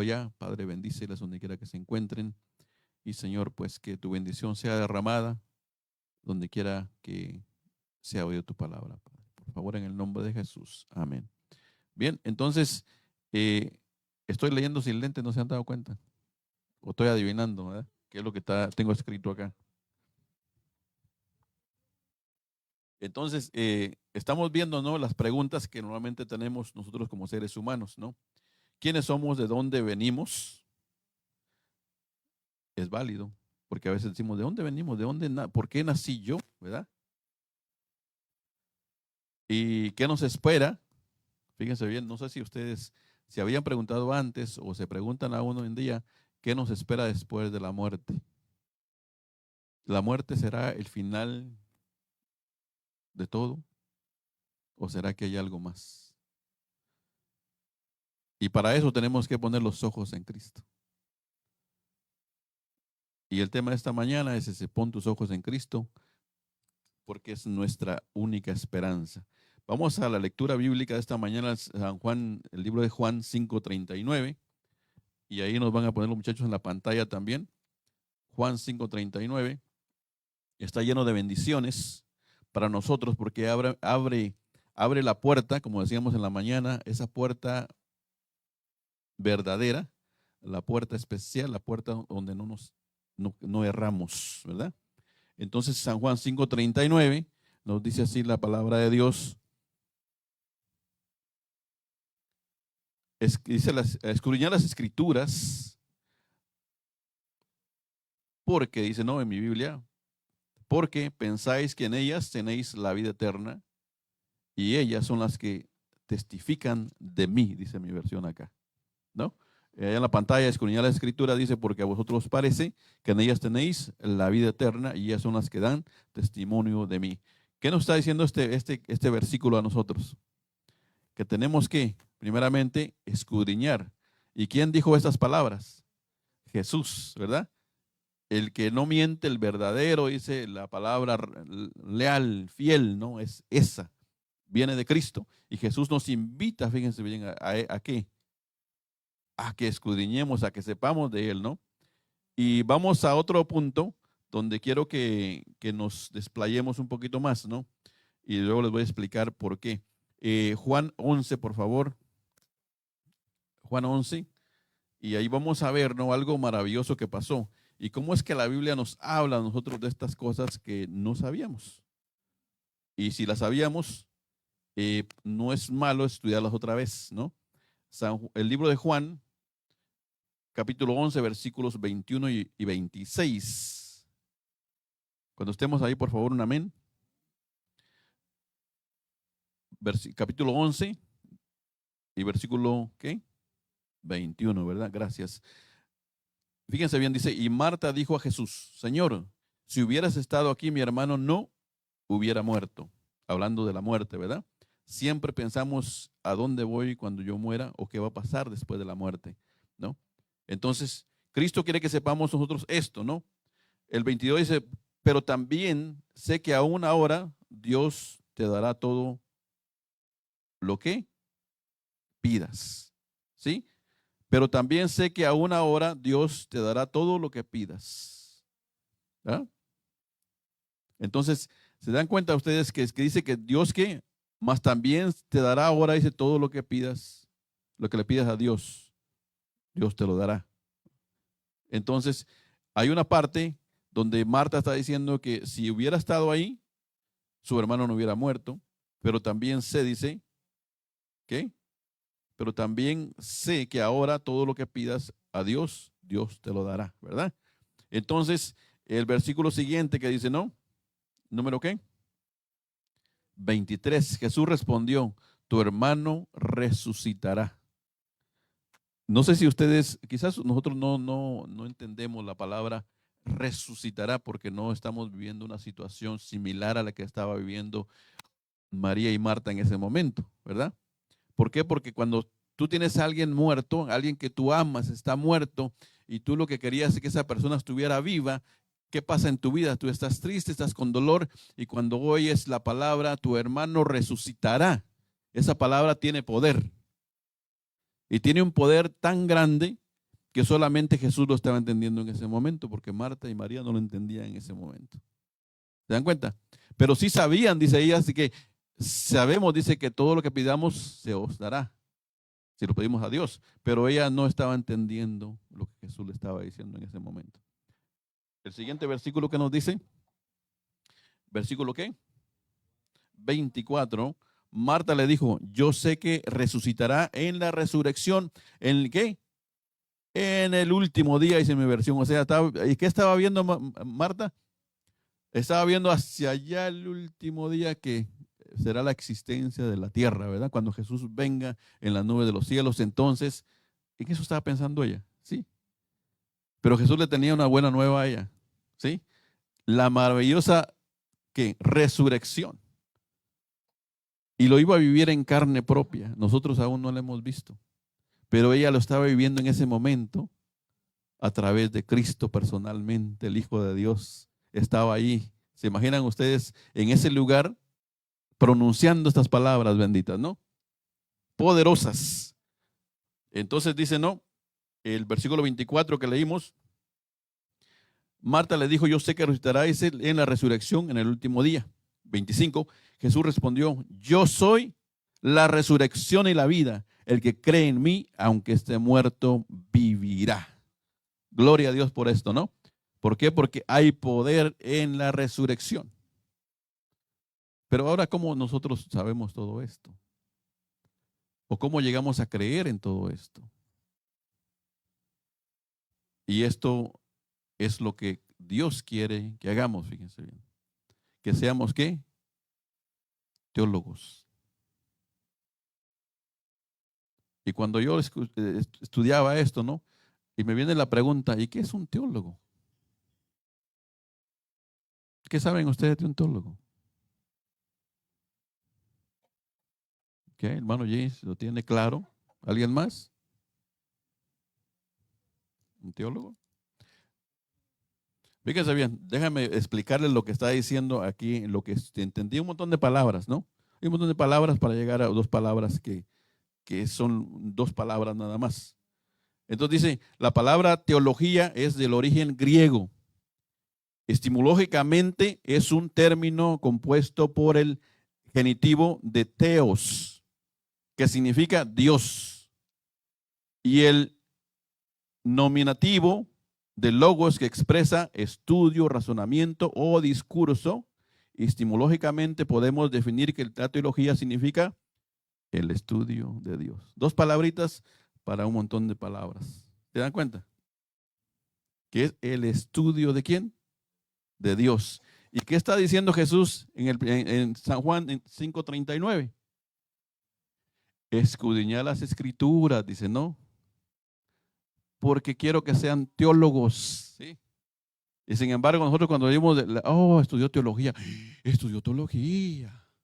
Ya, Padre, bendícelas donde quiera que se encuentren. Y Señor, pues que tu bendición sea derramada donde quiera que sea oído tu palabra, Padre. Por favor, en el nombre de Jesús. Amén. Bien, entonces, estoy leyendo sin lentes, ¿no se han dado cuenta? O estoy adivinando, ¿verdad? ¿Qué es lo que tengo escrito acá? Entonces, estamos viendo, ¿no? Las preguntas que normalmente tenemos nosotros como seres humanos, ¿no? ¿Quiénes somos? ¿De dónde venimos? Es válido, porque a veces decimos, ¿de dónde venimos? ¿De dónde por qué nací yo? ¿Verdad? ¿Y qué nos espera? Fíjense bien, no sé si ustedes se habían preguntado antes o se preguntan aún hoy en día, ¿qué nos espera después de la muerte? ¿La muerte será el final de todo o será que hay algo más? Y para eso tenemos que poner los ojos en Cristo. Y el tema de esta mañana es ese, pon tus ojos en Cristo, porque es nuestra única esperanza. Vamos a la lectura bíblica de esta mañana, San Juan, el libro de Juan 5:39, y ahí nos van a poner los muchachos en la pantalla también. Juan 5:39 está lleno de bendiciones para nosotros porque abre la puerta, como decíamos en la mañana, esa puerta verdadera, la puerta especial, la puerta donde no erramos, ¿verdad? Entonces San Juan 5:39 nos dice así la palabra de Dios. Dice, escudriñad las escrituras, porque, dice, no, en mi Biblia, porque pensáis que en ellas tenéis la vida eterna, y ellas son las que testifican de mí, dice mi versión acá, ¿no? Allá en la pantalla, escudriñad las escrituras, dice, porque a vosotros os parece que en ellas tenéis la vida eterna, y ellas son las que dan testimonio de mí. ¿Qué nos está diciendo este versículo a nosotros? Que tenemos que, primeramente, escudriñar. ¿Y quién dijo estas palabras? Jesús, ¿verdad? El que no miente, el verdadero, dice la palabra leal, fiel, ¿no? Es esa, viene de Cristo. Y Jesús nos invita, fíjense bien, ¿a qué? A que escudriñemos, a que sepamos de Él, ¿no? Y vamos a otro punto donde quiero que nos desplayemos un poquito más, ¿no? Y luego les voy a explicar por qué. Juan 11, por favor. Juan 11. Y ahí vamos a ver, ¿no? Algo maravilloso que pasó. Y cómo es que la Biblia nos habla a nosotros de estas cosas que no sabíamos. Y si las sabíamos, no es malo estudiarlas otra vez, ¿no? El libro de Juan, capítulo 11, versículos 21 y 26. Cuando estemos ahí, por favor, un amén. Capítulo 11 y versículo, ¿qué? 21, ¿verdad? Gracias. Fíjense bien, dice, y Marta dijo a Jesús, Señor, si hubieras estado aquí, mi hermano no hubiera muerto. Hablando de la muerte, ¿verdad? Siempre pensamos a dónde voy cuando yo muera o qué va a pasar después de la muerte, ¿no? Entonces, Cristo quiere que sepamos nosotros esto, ¿no? El 22 dice, pero también sé que aún ahora Dios te dará todo lo que pidas, ¿sí? Pero también sé que aún ahora Dios te dará todo lo que pidas, ¿verdad? Entonces, ¿se dan cuenta ustedes que dice que Dios que más también te dará ahora, dice, todo lo que pidas, lo que le pidas a Dios, Dios te lo dará? Entonces, hay una parte donde Marta está diciendo que si hubiera estado ahí, su hermano no hubiera muerto, pero también sé, dice, ¿qué? Pero también sé que ahora todo lo que pidas a Dios, Dios te lo dará, ¿verdad? Entonces, el versículo siguiente que dice, ¿no? ¿Número qué? 23. Jesús respondió, tu hermano resucitará. No sé si ustedes, quizás nosotros no entendemos la palabra resucitará porque no estamos viviendo una situación similar a la que estaba viviendo María y Marta en ese momento, ¿verdad? ¿Por qué? Porque cuando tú tienes a alguien muerto, alguien que tú amas está muerto y tú lo que querías es que esa persona estuviera viva, ¿qué pasa en tu vida? Tú estás triste, estás con dolor y cuando oyes la palabra, tu hermano resucitará. Esa palabra tiene poder. Y tiene un poder tan grande que solamente Jesús lo estaba entendiendo en ese momento, porque Marta y María no lo entendían en ese momento. ¿Se dan cuenta? Pero sí sabían, dice ella, así que sabemos, dice que todo lo que pidamos se os dará, si lo pedimos a Dios. Pero ella no estaba entendiendo lo que Jesús le estaba diciendo en ese momento. El siguiente versículo que nos dice, versículo ¿qué? 24. Marta le dijo, yo sé que resucitará en la resurrección. ¿En el qué? En el último día, dice mi versión. O sea, ¿y qué estaba viendo Marta? Estaba viendo hacia allá el último día que será la existencia de la tierra, ¿verdad? Cuando Jesús venga en la nube de los cielos. Entonces, en eso estaba pensando ella, ¿sí? Pero Jesús le tenía una buena nueva a ella, ¿sí? La maravillosa, ¿qué? Resurrección. Y lo iba a vivir en carne propia. Nosotros aún no lo hemos visto. Pero ella lo estaba viviendo en ese momento a través de Cristo personalmente, el Hijo de Dios. Estaba ahí. ¿Se imaginan ustedes en ese lugar pronunciando estas palabras benditas, no? Poderosas. Entonces dice, no, el versículo 24 que leímos, Marta le dijo, yo sé que resucitaráis en la resurrección en el último día. 25, Jesús respondió, yo soy la resurrección y la vida. El que cree en mí, aunque esté muerto, vivirá. Gloria a Dios por esto, ¿no? ¿Por qué? Porque hay poder en la resurrección. Pero ahora, ¿cómo nosotros sabemos todo esto? ¿O cómo llegamos a creer en todo esto? Y esto es lo que Dios quiere que hagamos, fíjense bien. Que seamos, ¿qué? Teólogos. Y cuando yo estudiaba esto, ¿no? Y me viene la pregunta, ¿y qué es un teólogo? ¿Qué saben ustedes de un teólogo? ¿Qué? Hermano James, ¿lo tiene claro? ¿Alguien más? ¿Un teólogo? Fíjense bien, déjame explicarles lo que está diciendo aquí, lo que entendí un montón de palabras, ¿no? Hay un montón de palabras para llegar a dos palabras que son dos palabras nada más. Entonces dice, la palabra teología es del origen griego. Estimológicamente es un término compuesto por el genitivo de teos, que significa Dios, y el nominativo de logos, que expresa estudio, razonamiento o discurso. Estimológicamente podemos definir que la teología significa el estudio de Dios. Dos palabritas para un montón de palabras. ¿Se dan cuenta? Que es el estudio de quién? De Dios. ¿Y qué está diciendo Jesús en San Juan 5:39? Escudriñar las escrituras, dice, no, porque quiero que sean teólogos, ¿sí? Y sin embargo, nosotros cuando vimos, estudió teología,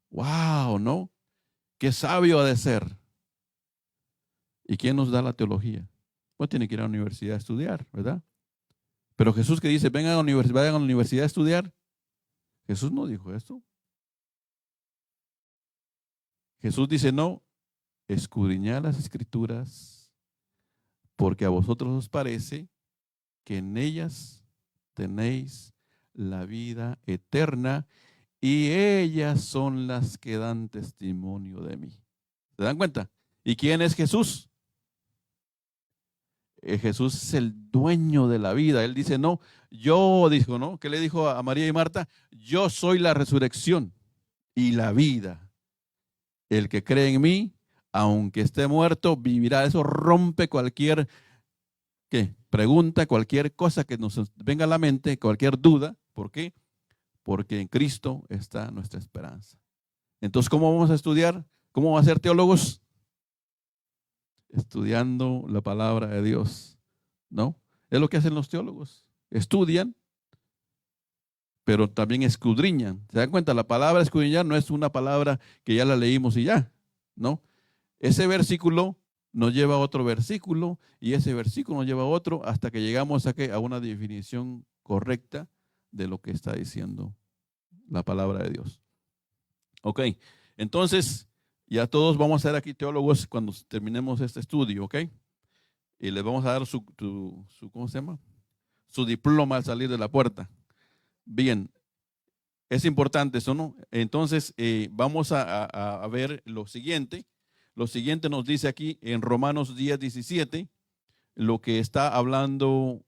wow, ¿no? Qué sabio ha de ser. ¿Y quién nos da la teología? Pues tiene que ir a la universidad a estudiar, ¿verdad? Pero Jesús, que dice, vayan a la universidad a estudiar, Jesús no dijo esto. Jesús dice, no, escudriñad las escrituras, porque a vosotros os parece que en ellas tenéis la vida eterna y ellas son las que dan testimonio de mí. ¿Se dan cuenta? ¿Y quién es Jesús? Jesús es el dueño de la vida. Él dice, no, yo dijo, ¿no? ¿Qué le dijo a María y Marta? Yo soy la resurrección y la vida. El que cree en mí, aunque esté muerto, vivirá. Eso rompe cualquier pregunta, cualquier cosa que nos venga a la mente, cualquier duda. ¿Por qué? Porque en Cristo está nuestra esperanza. Entonces, ¿cómo vamos a estudiar? ¿Cómo vamos a ser teólogos? Estudiando la palabra de Dios, ¿no? Es lo que hacen los teólogos. Estudian, pero también escudriñan. ¿Se dan cuenta? La palabra escudriñar no es una palabra que ya la leímos y ya, ¿no? Ese versículo nos lleva a otro versículo y ese versículo nos lleva a otro hasta que llegamos a una definición correcta de lo que está diciendo la palabra de Dios. Ok, entonces Ya todos vamos a ser aquí teólogos cuando terminemos este estudio, ¿ok? Y les vamos a dar ¿cómo se llama? Su diploma al salir de la puerta. Bien, es importante eso, ¿no? Entonces, vamos a ver lo siguiente. Lo siguiente nos dice aquí en Romanos 10:17, lo que está hablando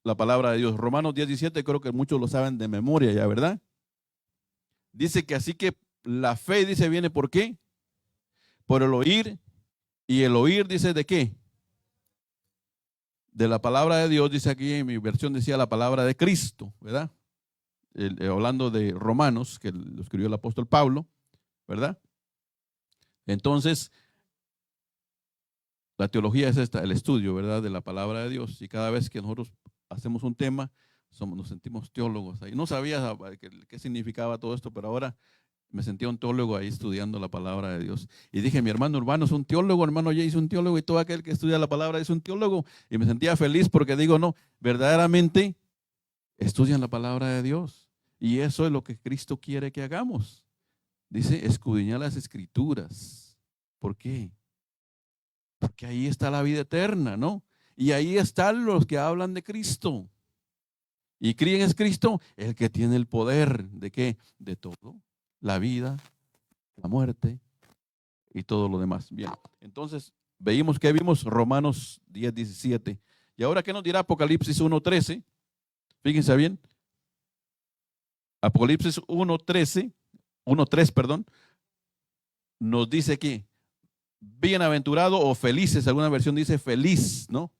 la palabra de Dios. Romanos 10:17, creo que muchos lo saben de memoria ya, ¿verdad? Dice que así que la fe, dice, viene ¿por qué? Por el oír, y el oír, dice, ¿de qué? De la palabra de Dios, dice aquí en mi versión, decía la palabra de Cristo, ¿verdad? Hablando de Romanos, que lo escribió el apóstol Pablo, ¿verdad? Entonces, la teología es esta, el estudio, ¿verdad? De la palabra de Dios. Y cada vez que nosotros hacemos un tema, nos sentimos teólogos ahí. No sabía qué significaba todo esto, pero ahora me sentía un teólogo ahí estudiando la palabra de Dios. Y dije, mi hermano Urbano es un teólogo, hermano Jay es un teólogo, y todo aquel que estudia la palabra es un teólogo. Y me sentía feliz porque digo, no, verdaderamente estudian la palabra de Dios. Y eso es lo que Cristo quiere que hagamos. Dice, escudriñar las escrituras. ¿Por qué? Porque ahí está la vida eterna, ¿no? Y ahí están los que hablan de Cristo. ¿Y quién es Cristo? El que tiene el poder, ¿de qué? De todo. La vida, la muerte y todo lo demás. Bien, entonces vimos Romanos 10:17. ¿Y ahora qué nos dirá Apocalipsis 1:13? Fíjense bien. Apocalipsis 1:3, perdón, nos dice que bienaventurado o felices, alguna versión dice feliz, ¿no?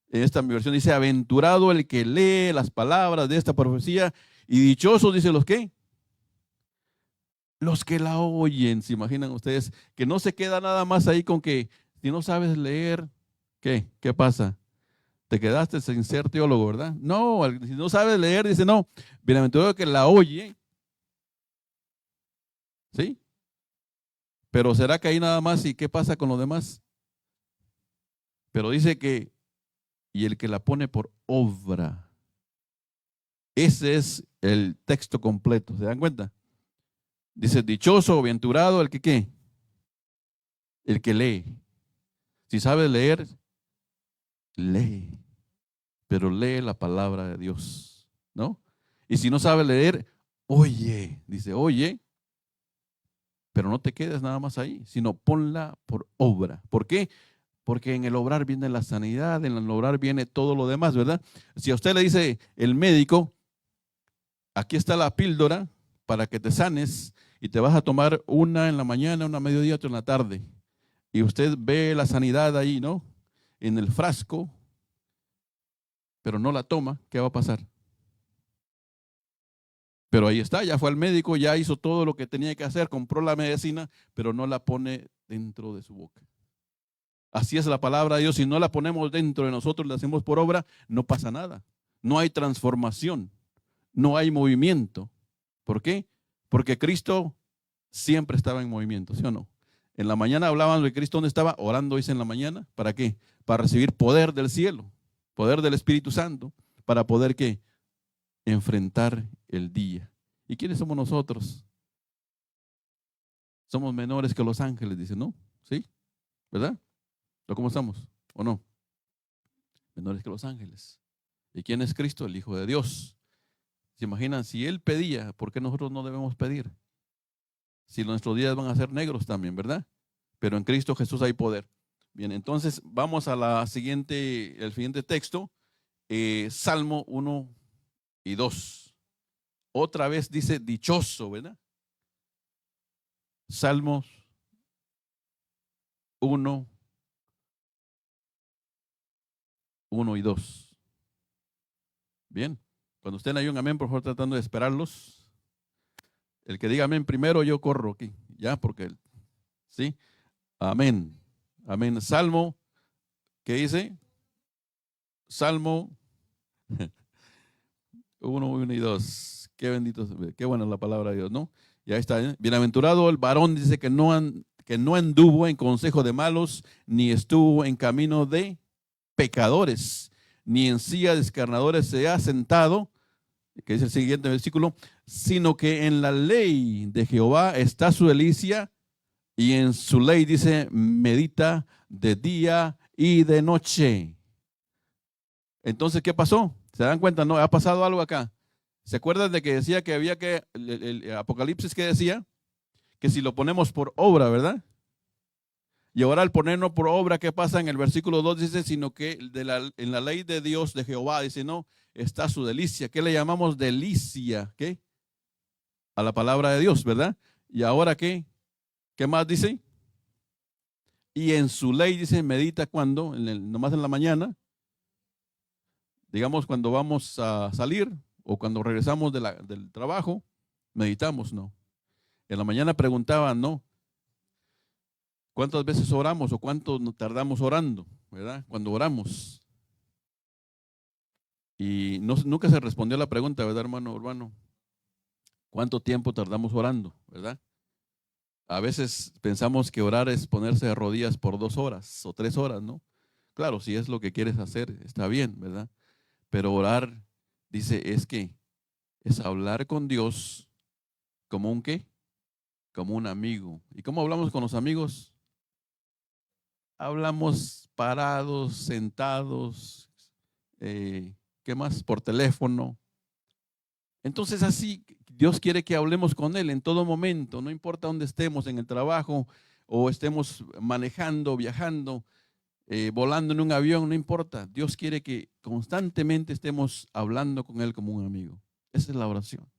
En esta versión dice aventurado el que lee las palabras de esta profecía y dichosos, dice los que la oyen. ¿Se imaginan ustedes? Que no se queda nada más ahí con que si no sabes leer, ¿qué pasa? Te quedaste sin ser teólogo, ¿verdad? No, si no sabes leer, dice no, bienaventurado el que la oye, ¿sí? Pero ¿será que ahí nada más y qué pasa con los demás? Pero dice que y el que la pone por obra. Ese es el texto completo, ¿se dan cuenta? Dice, dichoso o aventurado el que ¿qué? El que lee. Si sabe leer, lee. Pero lee la palabra de Dios, ¿no? Y si no sabe leer, oye. Dice, oye, pero no te quedes nada más ahí, sino ponla por obra. ¿Por qué? Porque en el obrar viene la sanidad, en el obrar viene todo lo demás, ¿verdad? Si a usted le dice el médico, aquí está la píldora para que te sanes y te vas a tomar una en la mañana, una a mediodía, otra en la tarde. Y usted ve la sanidad ahí, ¿no? En el frasco, pero no la toma, ¿qué va a pasar? Pero ahí está, ya fue al médico, ya hizo todo lo que tenía que hacer, compró la medicina, pero no la pone dentro de su boca. Así es la palabra de Dios. Si no la ponemos dentro de nosotros, la hacemos por obra, no pasa nada. No hay transformación, no hay movimiento. ¿Por qué? Porque Cristo siempre estaba en movimiento, ¿sí o no? En la mañana hablaban de Cristo, ¿dónde estaba? Orando, dice en la mañana. ¿Para qué? Para recibir poder del cielo, poder del Espíritu Santo, para poder ¿qué? Enfrentar el día. ¿Y quiénes somos nosotros? Somos menores que los ángeles, dice, ¿no? ¿Sí? ¿Verdad? ¿Cómo estamos? ¿O no? Menores que los ángeles. ¿Y quién es Cristo? El Hijo de Dios. ¿Se imaginan? Si Él pedía, ¿por qué nosotros no debemos pedir? Si nuestros días van a ser negros también, ¿verdad? Pero en Cristo Jesús hay poder. Bien, entonces vamos a el siguiente texto, Salmo 1 y 2. Otra vez dice dichoso, ¿verdad? Salmos 1 y 2. Bien, cuando estén ahí un amén, por favor, tratando de esperarlos. El que diga amén primero, yo corro aquí, ya, porque, ¿sí? Amén, amén. Salmo, ¿qué dice? Salmo 1 y 2. Qué bendito, qué buena es la palabra de Dios, ¿no? Ya está, ¿eh? Bienaventurado el varón, dice que no anduvo en consejo de malos, ni estuvo en camino de pecadores, ni en silla de escarnadores se ha sentado, que es el siguiente versículo, sino que en la ley de Jehová está su delicia, Y en su ley, dice, medita de día y de noche. Entonces, ¿qué pasó? ¿Se dan cuenta? ¿No? ¿Ha pasado algo acá? ¿Se acuerdan de que decía que había que, el Apocalipsis que decía? Que si lo ponemos por obra, ¿verdad? Y ahora al ponernos por obra, ¿qué pasa? En el versículo 2 dice, sino que en la ley de Dios, de Jehová, dice, no, está su delicia. ¿Qué le llamamos delicia? ¿Qué? A la palabra de Dios, ¿verdad? Y ahora, ¿qué? ¿Qué más dice? Y en su ley, dice, medita cuando, nomás en la mañana, digamos cuando vamos a salir o cuando regresamos del trabajo, meditamos, ¿no? En la mañana preguntaban, ¿no? ¿Cuántas veces oramos o cuánto nos tardamos orando, ¿verdad? Cuando oramos. Y nunca se respondió la pregunta, ¿verdad, hermano urbano? ¿Cuánto tiempo tardamos orando, verdad? A veces pensamos que orar es ponerse de rodillas por 2 horas o 3 horas, ¿no? Claro, si es lo que quieres hacer, está bien, ¿verdad? Pero orar, dice, es hablar con Dios como un ¿qué? Como un amigo. ¿Y cómo hablamos con los amigos? Hablamos parados, sentados, ¿qué más? Por teléfono. Entonces así Dios quiere que hablemos con Él en todo momento, no importa dónde estemos, en el trabajo o estemos manejando, viajando, volando en un avión, no importa. Dios quiere que constantemente estemos hablando con Él como un amigo. Esa es la oración.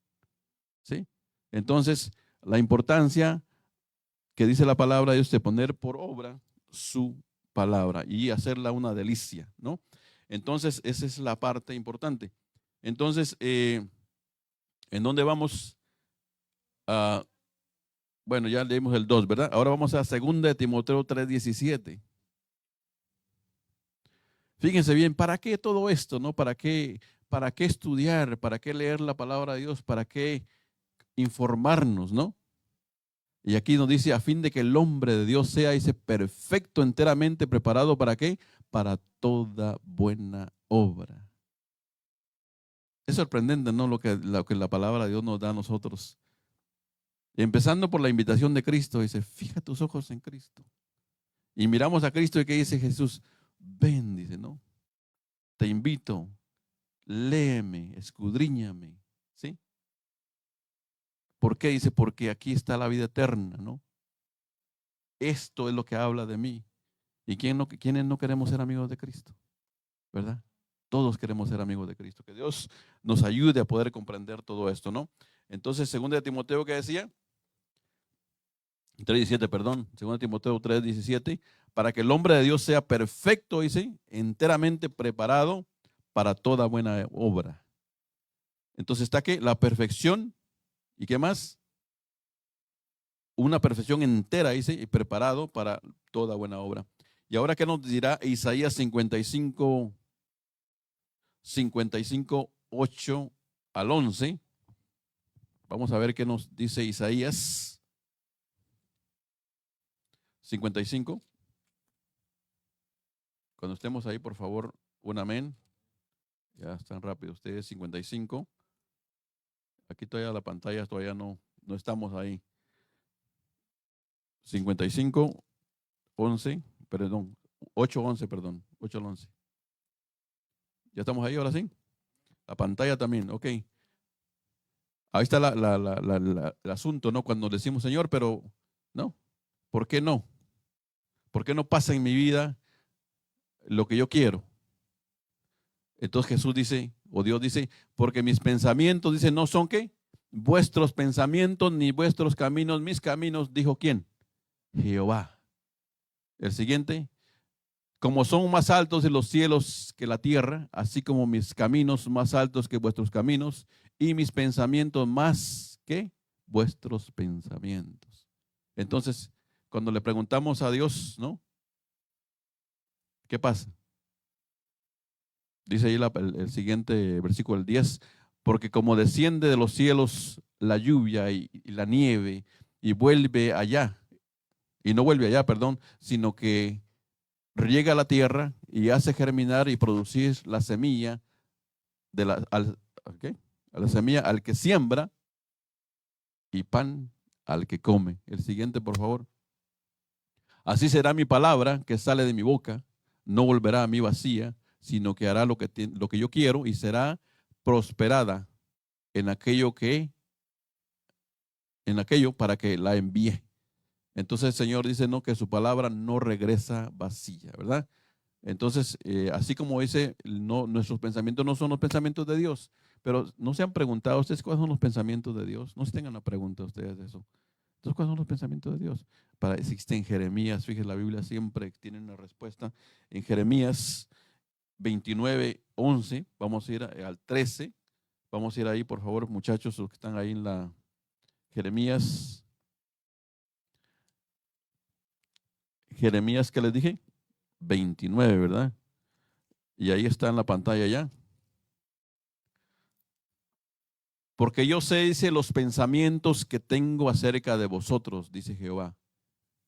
¿Sí? Entonces, la importancia que dice la palabra de Dios de poner por obra su palabra y hacerla una delicia, ¿no? Entonces, esa es la parte importante. Entonces, ¿en dónde vamos? Ah, bueno, ya leímos el 2, ¿verdad? Ahora vamos a 2 de Timoteo 3:17. Fíjense bien, ¿para qué todo esto, no? Para qué estudiar? ¿Para qué leer la palabra de Dios? ¿Para qué informarnos, no? Y aquí nos dice, a fin de que el hombre de Dios sea ese perfecto, enteramente preparado, ¿para qué? Para toda buena obra. Es sorprendente, ¿no? Lo que la palabra de Dios nos da a nosotros. Empezando por la invitación de Cristo, dice, fija tus ojos en Cristo. Y miramos a Cristo y ¿qué dice Jesús? Ven, dice, ¿no? Te invito, léeme, escudriñame, ¿sí? ¿Por qué? Dice, porque aquí está la vida eterna, ¿no? Esto es lo que habla de mí. ¿Y quiénes no queremos ser amigos de Cristo? ¿Verdad? Todos queremos ser amigos de Cristo. Que Dios nos ayude a poder comprender todo esto, ¿no? Entonces, 2 de Timoteo, ¿qué decía? 3:17, perdón. 2 de Timoteo 3:17. Para que el hombre de Dios sea perfecto, dice, enteramente preparado para toda buena obra. Entonces está que la perfección, ¿y qué más? Una perfección entera, dice, y preparado para toda buena obra. Y ahora, ¿qué nos dirá Isaías 55, 8 al 11? Vamos a ver qué nos dice Isaías 55. Cuando estemos ahí, por favor, un amén. Ya están rápido ustedes, 55. Aquí todavía la pantalla, todavía no estamos ahí. 55, 11, perdón, 8, 11, perdón, 8 al 11. ¿Ya estamos ahí ahora sí? La pantalla también, ok. Ahí está el asunto, ¿no? Cuando decimos, Señor, pero no, ¿por qué no? ¿Por qué no pasa en mi vida lo que yo quiero? Entonces Jesús dice, o Dios dice, porque mis pensamientos, dice, no son ¿qué? Vuestros pensamientos ni vuestros caminos, mis caminos, dijo ¿quién? Jehová. El siguiente, como son más altos en los cielos que la tierra, así como mis caminos más altos que vuestros caminos y mis pensamientos más que vuestros pensamientos. Entonces, cuando le preguntamos a Dios, ¿no? ¿Qué pasa? Dice ahí el siguiente versículo, el 10, porque como desciende de los cielos la lluvia y la nieve y vuelve allá, y no vuelve allá, perdón, sino que riega la tierra y hace germinar y producir la semilla ¿qué? A la semilla al que siembra y pan al que come. El siguiente, por favor. Así será mi palabra que sale de mi boca, no volverá a mí vacía, sino que hará lo que yo quiero y será prosperada en aquello para que la envíe. Entonces el Señor dice, no, que su palabra no regresa vacía, ¿verdad? Entonces, así como dice, no, nuestros pensamientos no son los pensamientos de Dios, pero no se han preguntado ustedes cuáles son los pensamientos de Dios. No se tengan la pregunta ustedes de eso. Entonces, ¿cuáles son los pensamientos de Dios? Existe en Jeremías, fíjense, la Biblia siempre tiene una respuesta. En Jeremías 29:11, vamos a ir al 13. Vamos a ir ahí, por favor, muchachos, los que están ahí en la Jeremías. Jeremías, ¿qué les dije? 29, ¿verdad? Y ahí está en la pantalla ya. Porque yo sé, dice, los pensamientos que tengo acerca de vosotros, dice Jehová.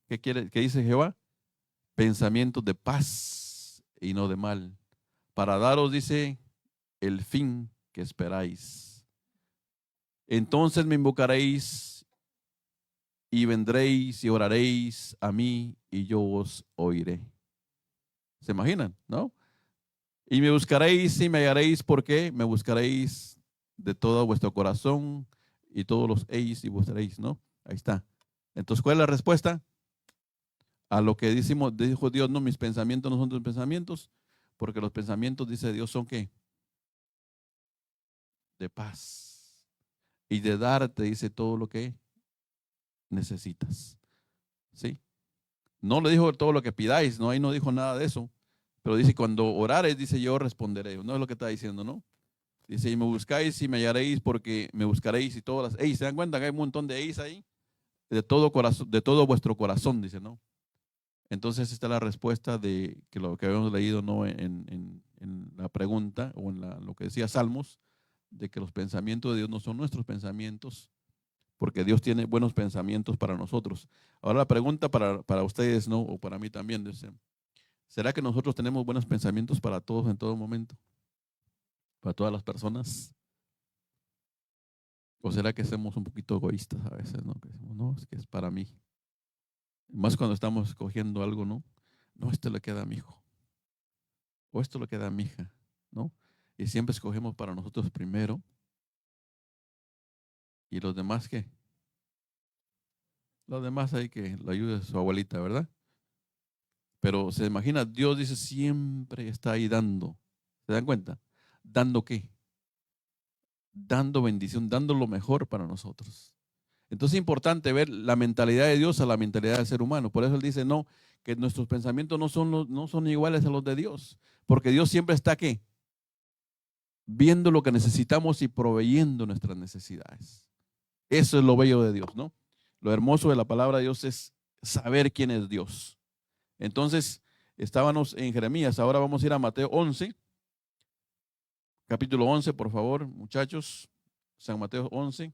¿Qué dice Jehová? Pensamientos de paz y no de mal. Para daros, dice, el fin que esperáis. Entonces me invocaréis y vendréis y oraréis a mí y yo os oiré. ¿Se imaginan? ¿No? Y me buscaréis y me hallaréis, porque me buscaréis de todo vuestro corazón y todos los eis y buscaréis, ¿no? Ahí está. Entonces, ¿cuál es la respuesta? A lo que dijo Dios, no, mis pensamientos no son tus pensamientos, porque los pensamientos, dice Dios, son ¿qué? De paz. Y de darte, dice, todo lo que necesitas. ¿Sí? No le dijo todo lo que pidáis, no, ahí no dijo nada de eso. Pero dice, cuando orares, dice, yo responderé. No es lo que está diciendo, ¿no? Dice, y me buscáis y me hallaréis, porque me buscaréis y todas las eis. ¿Se dan cuenta que hay un montón de eis ahí? De todo corazón, de todo vuestro corazón, dice, ¿no? Entonces esta es la respuesta de que lo que habíamos leído, ¿no? En la pregunta o en lo que decía Salmos, de que los pensamientos de Dios no son nuestros pensamientos, porque Dios tiene buenos pensamientos para nosotros. Ahora la pregunta para ustedes, ¿no? O para mí también, dice, ¿será que nosotros tenemos buenos pensamientos para todos en todo momento? ¿Para todas las personas? ¿O será que somos un poquito egoístas a veces, ¿no? Que decimos, no, es que es para mí. Más cuando estamos escogiendo algo, ¿no? No, esto le queda a mi hijo. O esto le queda a mi hija, ¿no? Y siempre escogemos para nosotros primero. ¿Y los demás qué? Los demás hay que lo ayude a su abuelita, ¿verdad? Pero se imagina, Dios dice, siempre está ahí dando. ¿Se dan cuenta? ¿Dando qué? Dando bendición, dando lo mejor para nosotros. Entonces es importante ver la mentalidad de Dios a la mentalidad del ser humano. Por eso Él dice, no, que nuestros pensamientos no son iguales a los de Dios. Porque Dios siempre está ¿qué? Viendo lo que necesitamos y proveyendo nuestras necesidades. Eso es lo bello de Dios, ¿no? Lo hermoso de la palabra de Dios es saber quién es Dios. Entonces, estábamos en Jeremías, ahora vamos a ir a Mateo 11, capítulo 11, por favor, muchachos. San Mateo 11.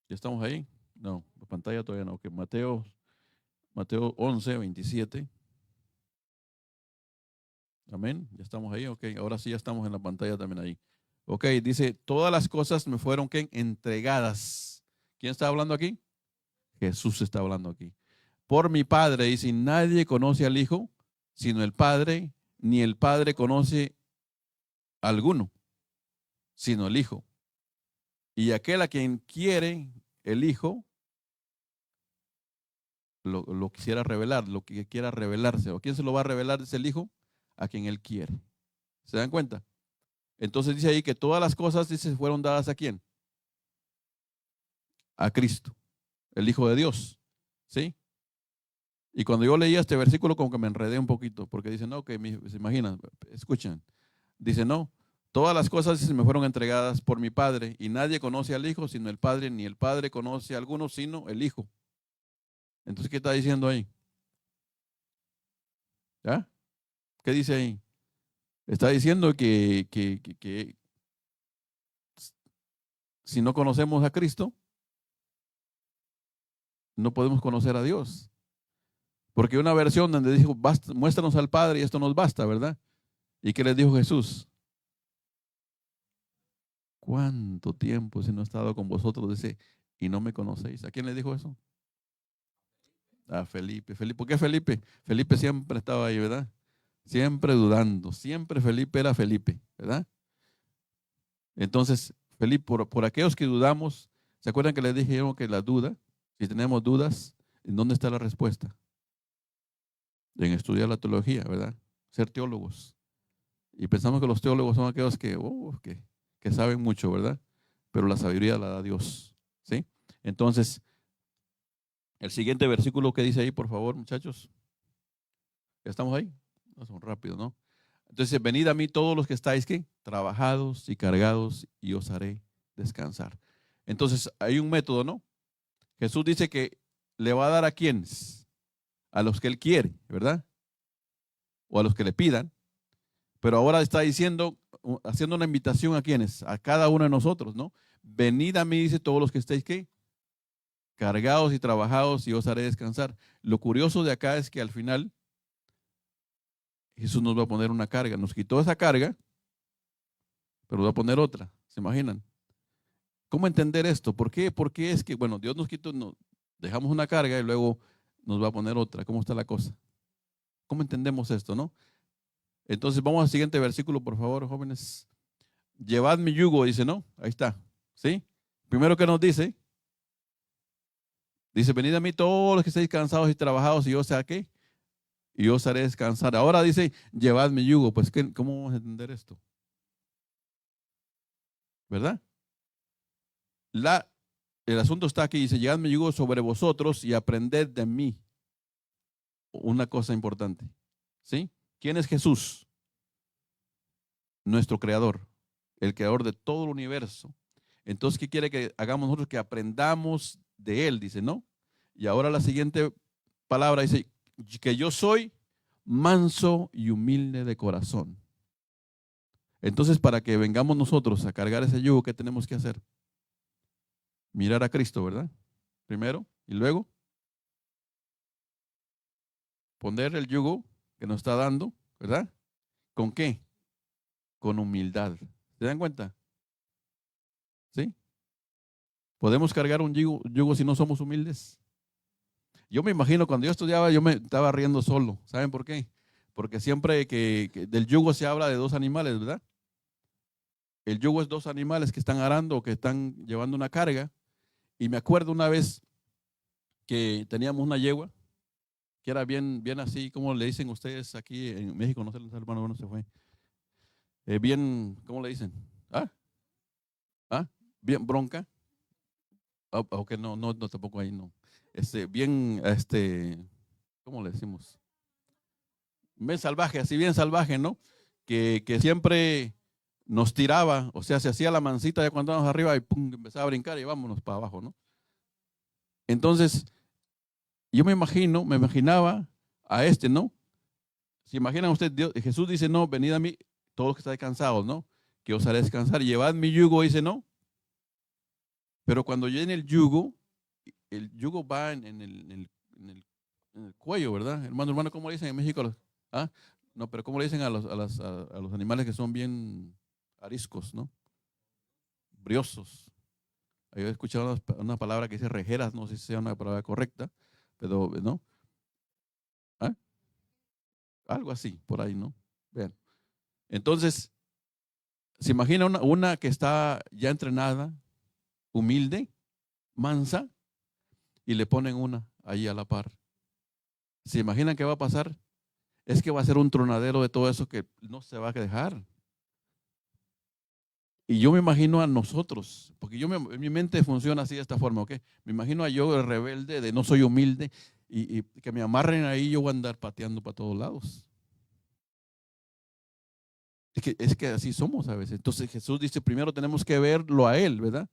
¿Ya estamos ahí? No, la pantalla todavía no. Okay. Mateo 11, 27. Amén. Ya estamos ahí. Ok, ahora sí ya estamos en la pantalla también ahí. Ok, dice, todas las cosas me fueron ¿qué? Entregadas. ¿Quién está hablando aquí? Jesús está hablando aquí. Por mi Padre, dice, nadie conoce al Hijo, sino el Padre, ni el Padre conoce a alguno, sino el Hijo. Y aquel a quien quiere el Hijo, lo quisiera revelar, lo que quiera revelarse. ¿O quién se lo va a revelar? Dice el Hijo, a quien Él quiere. ¿Se dan cuenta? Entonces dice ahí que todas las cosas, dice, fueron dadas ¿a quién? A Cristo, el Hijo de Dios. ¿Sí? Y cuando yo leía este versículo como que me enredé un poquito, porque dice, no, que se imaginan, escuchen, dice, no, todas las cosas se me fueron entregadas por mi Padre, y nadie conoce al Hijo sino el Padre, ni el Padre conoce a alguno sino el Hijo. Entonces, ¿qué está diciendo ahí? ¿Ya? ¿Qué dice ahí? Está diciendo que si no conocemos a Cristo, no podemos conocer a Dios. Porque una versión donde dijo, muéstranos al Padre y esto nos basta, ¿verdad? ¿Y qué les dijo Jesús? ¿cuánto tiempo si no he estado con vosotros? Dice, y no me conocéis. ¿A quién le dijo eso? A Felipe. Felipe, ¿por qué Felipe? Felipe siempre estaba ahí, ¿verdad? Siempre dudando. Siempre Felipe era Felipe, ¿verdad? Entonces, Felipe, por aquellos que dudamos, ¿se acuerdan que les dije yo que la duda, si tenemos dudas, ¿en dónde está la respuesta? En estudiar la teología, ¿verdad? Ser teólogos. Y pensamos que los teólogos son aquellos que saben mucho, ¿verdad? Pero la sabiduría la da Dios, ¿sí? Entonces, el siguiente versículo que dice ahí, por favor, muchachos. ¿Ya estamos ahí? No son rápidos, ¿no? Entonces, venid a mí todos los que estáis, ¿qué? Trabajados y cargados, y os haré descansar. Entonces, hay un método, ¿no? Jesús dice que le va a dar a quienes, a los que él quiere, ¿verdad? O a los que le pidan. Pero ahora está diciendo, haciendo una invitación a quienes, a cada uno de nosotros, ¿no? Venid a mí, dice todos los que estáis, ¿qué? Cargados y trabajados, y os haré descansar. Lo curioso de acá es que al final Jesús nos va a poner una carga. Nos quitó esa carga, pero nos va a poner otra. ¿Se imaginan? ¿Cómo entender esto? ¿Por qué? Porque es que, bueno, Dios nos quitó, dejamos una carga y luego nos va a poner otra. ¿Cómo está la cosa? ¿Cómo entendemos esto, no? Entonces vamos al siguiente versículo, por favor, jóvenes. Llevad mi yugo, dice, ¿no? Ahí está. ¿Sí? Primero que nos dice, venid a mí todos los que estéis cansados y trabajados, y yo sé qué, y yo os haré descansar. Ahora dice, llevad mi yugo. Pues, ¿cómo vamos a entender esto? ¿Verdad? El asunto está aquí, dice, llevad mi yugo sobre vosotros y aprended de mí. Una cosa importante, ¿sí? ¿Quién es Jesús? Nuestro creador, el creador de todo el universo. Entonces, ¿qué quiere que hagamos nosotros? Que aprendamos de él, dice, ¿no? Y ahora la siguiente palabra dice, que yo soy manso y humilde de corazón. Entonces, para que vengamos nosotros a cargar ese yugo, ¿qué tenemos que hacer? Mirar a Cristo, ¿verdad? Primero, y luego poner el yugo que nos está dando, ¿verdad? ¿Con qué? Con humildad. ¿Se dan cuenta? ¿Sí? ¿Podemos cargar un yugo si no somos humildes? Yo me imagino cuando yo estudiaba, yo me estaba riendo solo. ¿Saben por qué? Porque siempre que del yugo se habla de dos animales, ¿verdad? El yugo es dos animales que están arando o que están llevando una carga. Y me acuerdo una vez que teníamos una yegua que era bien, bien así, como le dicen ustedes aquí en México, no sé, el hermano, bueno, se fue. Bien, ¿cómo le dicen? ¿Ah? ¿Ah? Bien bronca. Aunque no, tampoco ahí, no. Bien, ¿cómo le decimos? Bien salvaje, así bien salvaje, ¿no? Que siempre nos tiraba, o sea, se hacía la mancita de cuando estábamos arriba y pum, empezaba a brincar y vámonos para abajo, ¿no? Entonces, yo me imaginaba a ¿no? ¿Se imaginan ustedes? Jesús dice, no, venid a mí, todos los que estáis cansados, ¿no? Que os haré descansar. Llevad mi yugo, dice, no. Pero cuando llene el yugo va en el cuello, ¿verdad? Hermano, ¿cómo le dicen en México? ¿Ah? No, pero ¿cómo le dicen a los animales que son bien ariscos, ¿no? Briosos. Yo he escuchado una palabra que dice rejeras, no sé si sea una palabra correcta, pero, ¿no? ¿Ah? Algo así, por ahí, ¿no? Vean. Entonces, se imagina una que está ya entrenada, humilde, mansa, y le ponen una ahí a la par. ¿Se imaginan qué va a pasar? Es que va a ser un tronadero de todo eso que no se va a dejar. Y yo me imagino a nosotros, porque en mi mente funciona así de esta forma, ¿ok? Me imagino a yo el rebelde, de no soy humilde, y que me amarren ahí, yo voy a andar pateando para todos lados. Es que así somos a veces. Entonces Jesús dice, primero tenemos que verlo a Él, ¿verdad?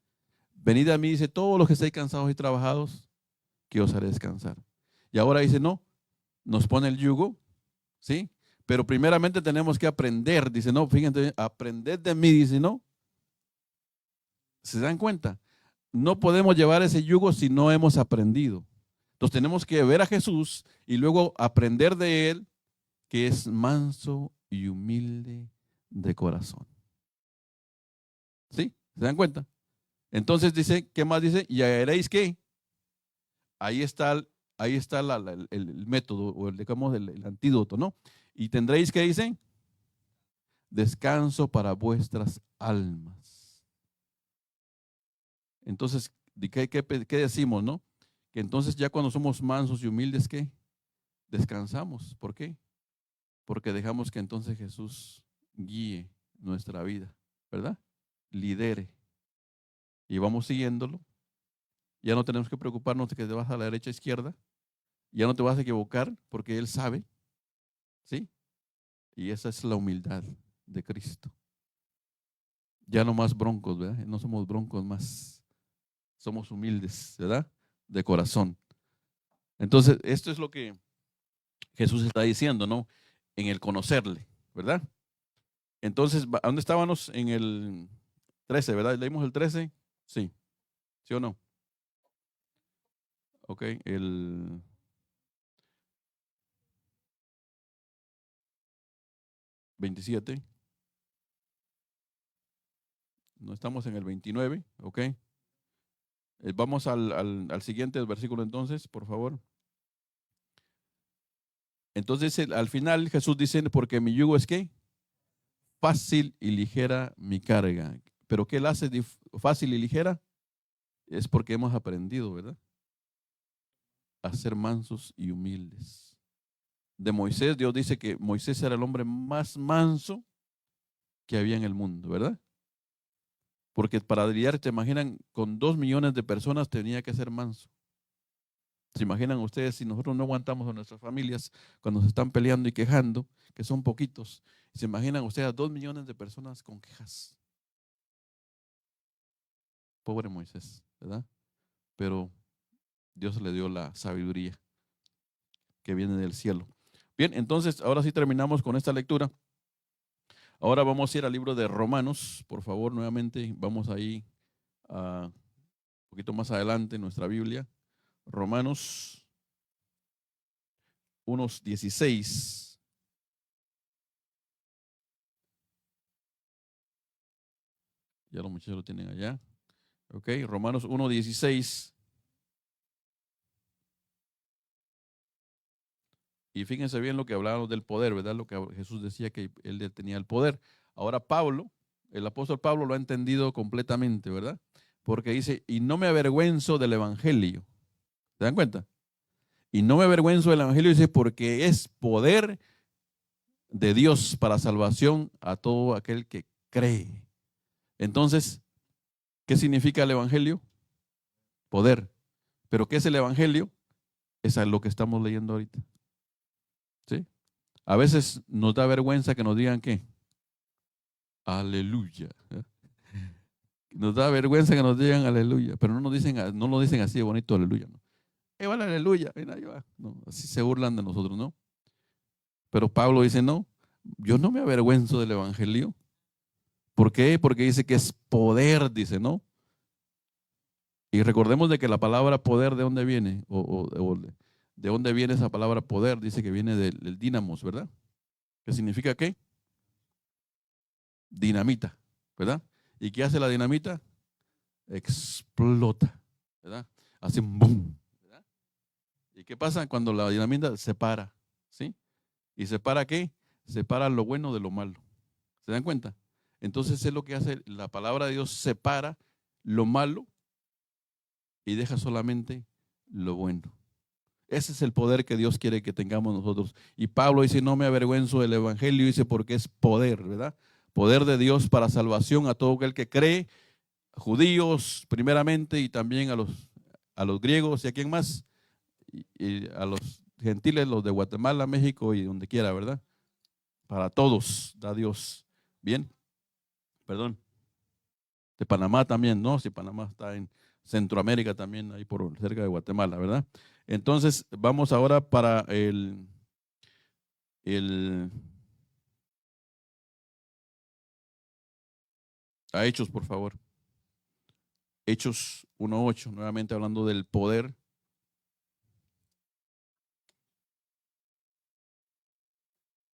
Venid a mí, dice, todos los que estéis cansados y trabajados, que os haré descansar. Y ahora dice, no, nos pone el yugo, ¿sí? Pero primeramente tenemos que aprender, dice, no, fíjense, aprended de mí, dice, no. ¿Se dan cuenta? No podemos llevar ese yugo si no hemos aprendido. Entonces tenemos que ver a Jesús y luego aprender de Él, que es manso y humilde de corazón. ¿Sí? ¿Se dan cuenta? Entonces dice, ¿qué más dice? Y haréis qué. Ahí está el método, o digamos el antídoto, ¿no? Y tendréis, ¿qué dice? Descanso para vuestras almas. Entonces, ¿qué decimos, no? Que entonces ya cuando somos mansos y humildes, ¿qué? Descansamos. ¿Por qué? Porque dejamos que entonces Jesús guíe nuestra vida, ¿verdad? Lidere. Y vamos siguiéndolo. Ya no tenemos que preocuparnos de que te vas a la derecha o izquierda. Ya no te vas a equivocar porque Él sabe, ¿sí? Y esa es la humildad de Cristo. Ya no más broncos, ¿verdad? No somos broncos más. Somos humildes, ¿verdad? De corazón. Entonces, esto es lo que Jesús está diciendo, ¿no? En el conocerle, ¿verdad? Entonces, ¿a dónde estábamos? En el 13, ¿verdad? ¿Leímos el 13? Sí. ¿Sí o no? Ok, el 27. No estamos en el 29, ok. Vamos al siguiente versículo entonces, por favor. Entonces, al final Jesús dice, porque mi yugo es ¿qué? Fácil y ligera mi carga. ¿Pero qué la hace fácil y ligera? Es porque hemos aprendido, ¿verdad? A ser mansos y humildes. De Moisés, Dios dice que Moisés era el hombre más manso que había en el mundo, ¿verdad? Porque para lidiar, te imaginan, con 2 millones de personas tenía que ser manso. ¿Se imaginan ustedes si nosotros no aguantamos a nuestras familias cuando se están peleando y quejando, que son poquitos? ¿Se imaginan ustedes a 2 millones de personas con quejas? Pobre Moisés, ¿verdad? Pero Dios le dio la sabiduría que viene del cielo. Bien, entonces ahora sí terminamos con esta lectura. Ahora vamos a ir al libro de Romanos, por favor, nuevamente vamos ahí un poquito más adelante en nuestra Biblia. Romanos 1:16. Ya los muchachos lo tienen allá. Ok, Romanos 1:16. Y fíjense bien lo que hablábamos del poder, ¿verdad? Lo que Jesús decía que él tenía el poder. Ahora Pablo, el apóstol Pablo lo ha entendido completamente, ¿verdad? Porque dice, y no me avergüenzo del evangelio. ¿Se dan cuenta? Y no me avergüenzo del evangelio, dice, porque es poder de Dios para salvación a todo aquel que cree. Entonces, ¿qué significa el evangelio? Poder. ¿Pero qué es el evangelio? Es a lo que estamos leyendo ahorita. ¿Sí? A veces nos da vergüenza que nos digan ¿qué? Aleluya. Nos da vergüenza que nos digan aleluya, pero no lo dicen así de bonito aleluya, ¿no? Vale, aleluya, mira, ahí va. No, así se burlan de nosotros, ¿no? Pero Pablo dice, no, yo no me avergüenzo del evangelio. ¿Por qué? Porque dice que es poder, dice, ¿no? Y recordemos de que la palabra poder, ¿de dónde viene? ¿De dónde viene esa palabra poder? Dice que viene del dínamos, ¿verdad? ¿Qué significa qué? Dinamita, ¿verdad? ¿Y qué hace la dinamita? Explota, ¿verdad? Hace un boom, ¿verdad? ¿Y qué pasa cuando la dinamita se para? ¿Sí? ¿Y separa qué? Separa lo bueno de lo malo. ¿Se dan cuenta? Entonces es lo que hace la palabra de Dios, separa lo malo y deja solamente lo bueno. Ese es el poder que Dios quiere que tengamos nosotros. Y Pablo dice, no me avergüenzo del evangelio, dice, porque es poder, ¿verdad? Poder de Dios para salvación a todo aquel que cree, judíos primeramente y también a los griegos y a quién más, y a los gentiles, los de Guatemala, México y donde quiera, ¿verdad? Para todos da Dios. Bien, perdón. De Panamá también, ¿no? Si Panamá está en Centroamérica también, ahí por cerca de Guatemala, ¿verdad? Entonces, vamos ahora para el a Hechos, por favor. Hechos 1:8, nuevamente hablando del poder.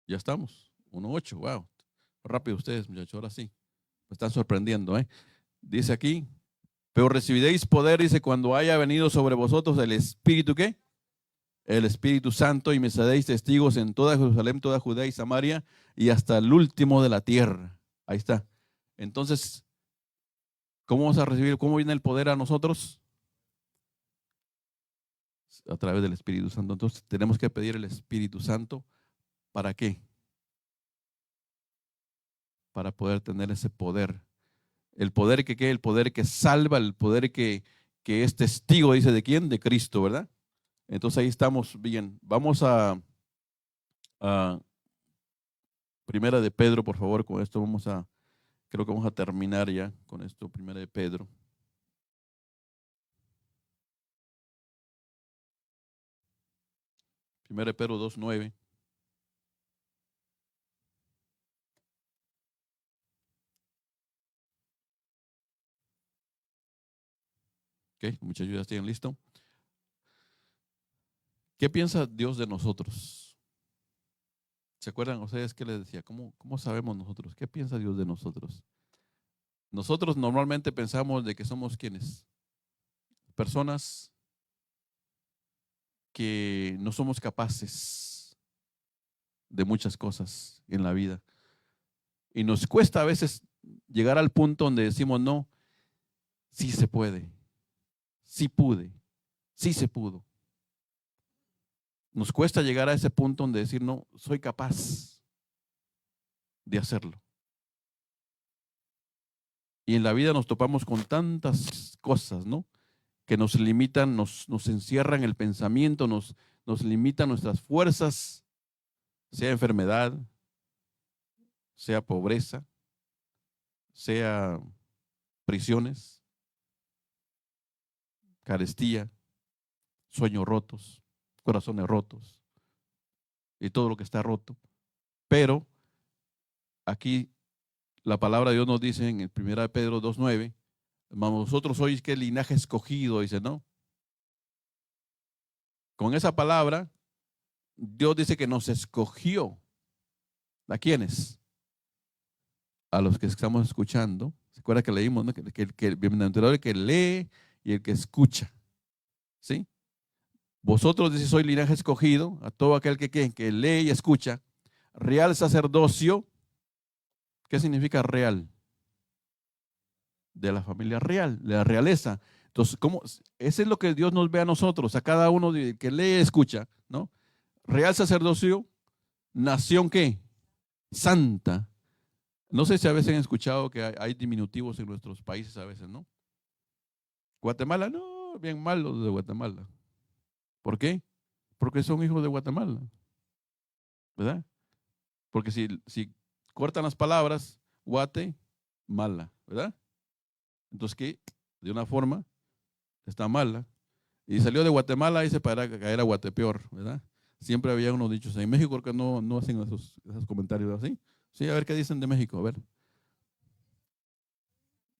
Ya estamos. 1:8, wow. Rápido ustedes, muchachos, ahora sí. Me están sorprendiendo, ¿eh? Dice aquí, pero recibiréis poder, dice, cuando haya venido sobre vosotros el Espíritu, ¿qué? El Espíritu Santo, y me seréis testigos en toda Jerusalén, toda Judea y Samaria, y hasta el último de la tierra. Ahí está. Entonces, ¿cómo vamos a recibir? ¿Cómo viene el poder a nosotros? A través del Espíritu Santo. Entonces, tenemos que pedir el Espíritu Santo. ¿Para qué? Para poder tener ese poder. El poder que, ¿qué? El poder que salva, el poder que es testigo, dice, ¿de quién? De Cristo, ¿verdad? Entonces ahí estamos bien. Vamos a Primera de Pedro, por favor. Con esto creo que vamos a terminar ya con esto. Primera de Pedro. Primera de Pedro 2:9. Ok, muchas ayudas tienen listo. ¿Qué piensa Dios de nosotros? ¿Se acuerdan ustedes qué les decía? ¿Cómo sabemos nosotros? ¿Qué piensa Dios de nosotros? Nosotros normalmente pensamos de que somos quienes, personas que no somos capaces de muchas cosas en la vida. Y nos cuesta a veces llegar al punto donde decimos, no, sí se puede, sí pude, sí se pudo. Nos cuesta llegar a ese punto donde decir, no, soy capaz de hacerlo. Y en la vida nos topamos con tantas cosas, ¿no? Que nos limitan, nos encierran el pensamiento, nos limitan nuestras fuerzas, sea enfermedad, sea pobreza, sea prisiones, carestía, sueños rotos, corazones rotos y todo lo que está roto. Pero aquí la palabra de Dios nos dice en el 1 Pedro 2:9, vosotros sois que linaje escogido, dice, ¿no? Con esa palabra, Dios dice que nos escogió. ¿A quiénes? A los que estamos escuchando. ¿Se acuerda que leímos, no? Que el bienaventurado que lee y el que escucha. ¿Sí? Vosotros, dice, sois linaje escogido, a todo aquel que lee y escucha. Real sacerdocio. ¿Qué significa real? De la familia real, de la realeza. Entonces, ¿cómo? Ese es lo que Dios nos ve a nosotros, a cada uno que lee y escucha, ¿no? Real sacerdocio, nación ¿qué? Santa. No sé si a veces han escuchado que hay diminutivos en nuestros países a veces, ¿no? Guatemala, no, bien mal los de Guatemala. ¿Por qué? Porque son hijos de Guatemala, ¿verdad? Porque si cortan las palabras, Guate, mala, ¿verdad? Entonces, ¿qué? De una forma, está mala. Y salió de Guatemala y se para caer a Guatepeor, ¿verdad? Siempre había unos dichos. En México, ¿por qué no hacen esos comentarios así? Sí, a ver qué dicen de México, a ver.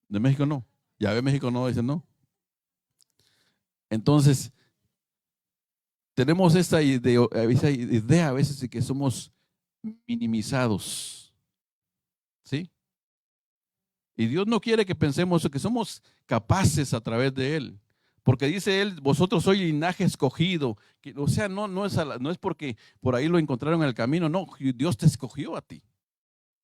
De México no. Ya ve, México no, dicen no. Entonces, tenemos esa idea a veces de que somos minimizados, ¿sí? Y Dios no quiere que pensemos que somos capaces a través de Él. Porque dice Él, vosotros sois linaje escogido. O sea, no es porque por ahí lo encontraron en el camino, no, Dios te escogió a ti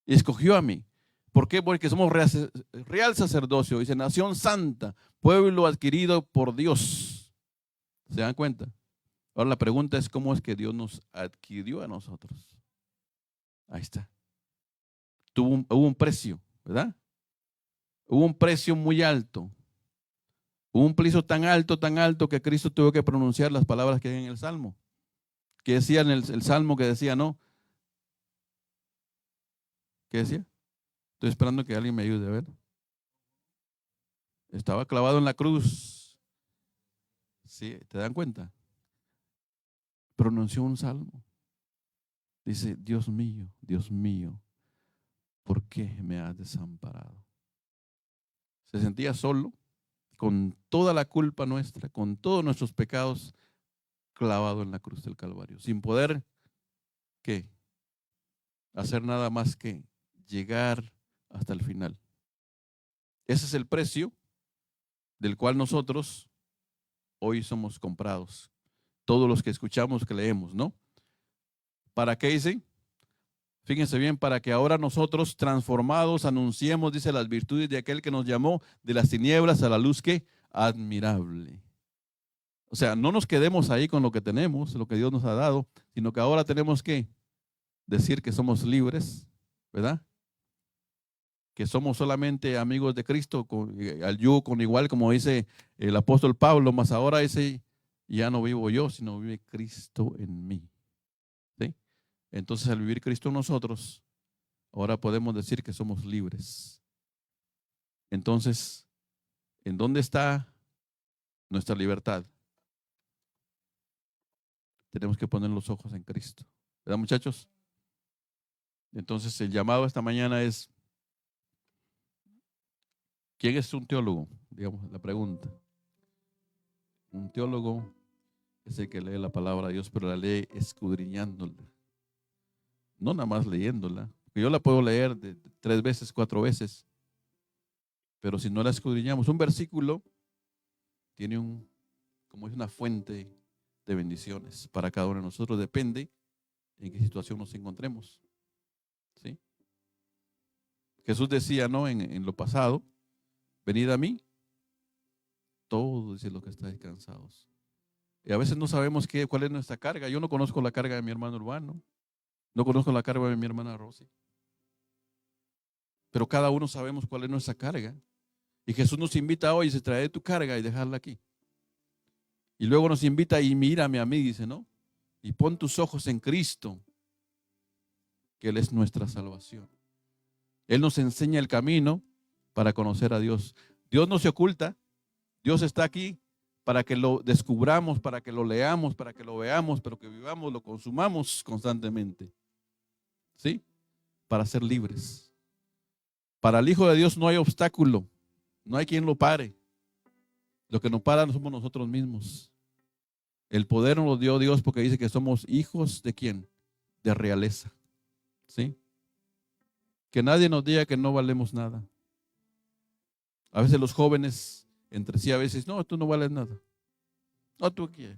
y escogió a mí. ¿Por qué? Porque somos real sacerdocio, dice, nación santa, pueblo adquirido por Dios. ¿Se dan cuenta? Ahora la pregunta es, ¿cómo es que Dios nos adquirió a nosotros? Ahí está. Hubo un precio, ¿verdad? Hubo un precio muy alto. Hubo un precio tan alto que Cristo tuvo que pronunciar las palabras que hay en el Salmo. Que decía en el Salmo que decía, ¿no? ¿Qué decía? Estoy esperando que alguien me ayude a ver. Estaba clavado en la cruz. ¿Sí? ¿Te dan cuenta? Pronunció un salmo. Dice, Dios mío, ¿por qué me has desamparado? Se sentía solo, con toda la culpa nuestra, con todos nuestros pecados, clavado en la cruz del Calvario, sin poder, ¿qué? Hacer nada más que llegar hasta el final. Ese es el precio del cual nosotros hoy somos comprados. Todos los que escuchamos, que leemos, ¿no? ¿Para qué dice? Fíjense bien, para que ahora nosotros transformados anunciemos, dice, las virtudes de aquel que nos llamó de las tinieblas a la luz que admirable. O sea, no nos quedemos ahí con lo que tenemos, lo que Dios nos ha dado, sino que ahora tenemos que decir que somos libres, ¿verdad? Que somos solamente amigos de Cristo, al yugo con igual, como dice el apóstol Pablo, mas ahora ese ya no vivo yo, sino vive Cristo en mí. ¿Sí? Entonces, al vivir Cristo en nosotros, ahora podemos decir que somos libres. Entonces, ¿en dónde está nuestra libertad? Tenemos que poner los ojos en Cristo. ¿Verdad, muchachos? Entonces, el llamado esta mañana es, ¿quién es un teólogo? Digamos, la pregunta. Un teólogo es el que lee la palabra de Dios, pero la lee escudriñándola. No nada más leyéndola. Yo la puedo leer de 3 veces, 4 veces, pero si no la escudriñamos, un versículo tiene como es una fuente de bendiciones para cada uno de nosotros. Depende en qué situación nos encontremos. ¿Sí? Jesús decía, ¿no? En lo pasado, venid a mí, todos, dice, los que estáis cansados. Y a veces no sabemos cuál es nuestra carga. Yo no conozco la carga de mi hermano Urbano, no conozco la carga de mi hermana Rosy, pero cada uno sabemos cuál es nuestra carga. Y Jesús nos invita hoy, se trae tu carga y dejarla aquí. Y luego nos invita y mírame a mí, dice, ¿no? Y pon tus ojos en Cristo, que Él es nuestra salvación. Él nos enseña el camino para conocer a Dios. Dios no se oculta, Dios está aquí para que lo descubramos, para que lo leamos, para que lo veamos, pero que vivamos, lo consumamos constantemente. ¿Sí? Para ser libres. Para el Hijo de Dios no hay obstáculo, no hay quien lo pare. Lo que nos para somos nosotros mismos. El poder nos lo dio Dios porque dice que somos hijos de ¿quién? De realeza. ¿Sí? Que nadie nos diga que no valemos nada. A veces los jóvenes entre sí a veces, no, tú no vales nada. No, tú qué.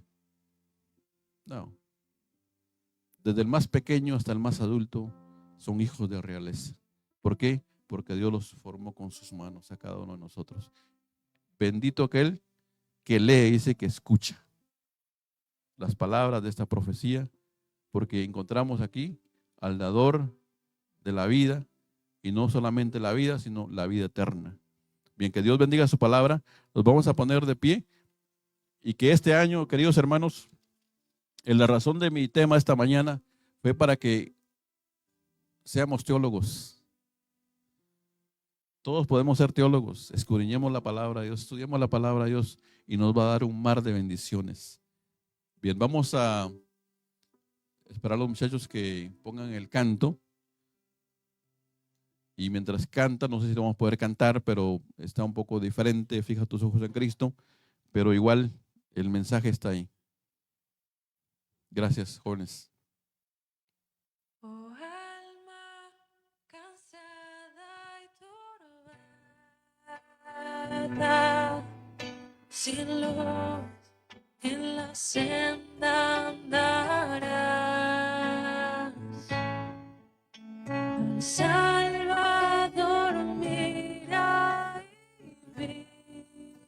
No. Desde el más pequeño hasta el más adulto son hijos de realeza. ¿Por qué? Porque Dios los formó con sus manos a cada uno de nosotros. Bendito aquel que lee, dice que escucha las palabras de esta profecía, porque encontramos aquí al dador de la vida, y no solamente la vida, sino la vida eterna. Bien, que Dios bendiga su palabra. Nos vamos a poner de pie, y que este año, queridos hermanos, la razón de mi tema esta mañana fue para que seamos teólogos. Todos podemos ser teólogos. Escudriñemos la palabra de Dios, estudiemos la palabra de Dios, y nos va a dar un mar de bendiciones. Bien, vamos a esperar a los muchachos que pongan el canto. Y mientras cantan, no sé si vamos a poder cantar, pero está un poco diferente. Fija tus ojos en Cristo, pero igual el mensaje está ahí. Gracias, jóvenes. Oh, alma cansada y turbada, sin luz en la senda andarás. El Salvador mira y vive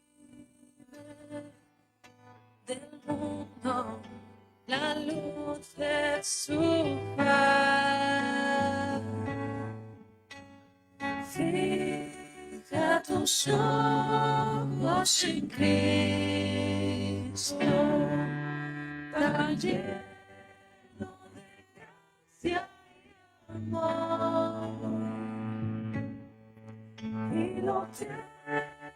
del mundo la luz de su faz. Fija tus ojos en Cristo, tan lleno de gracia y amor, y lo tendrá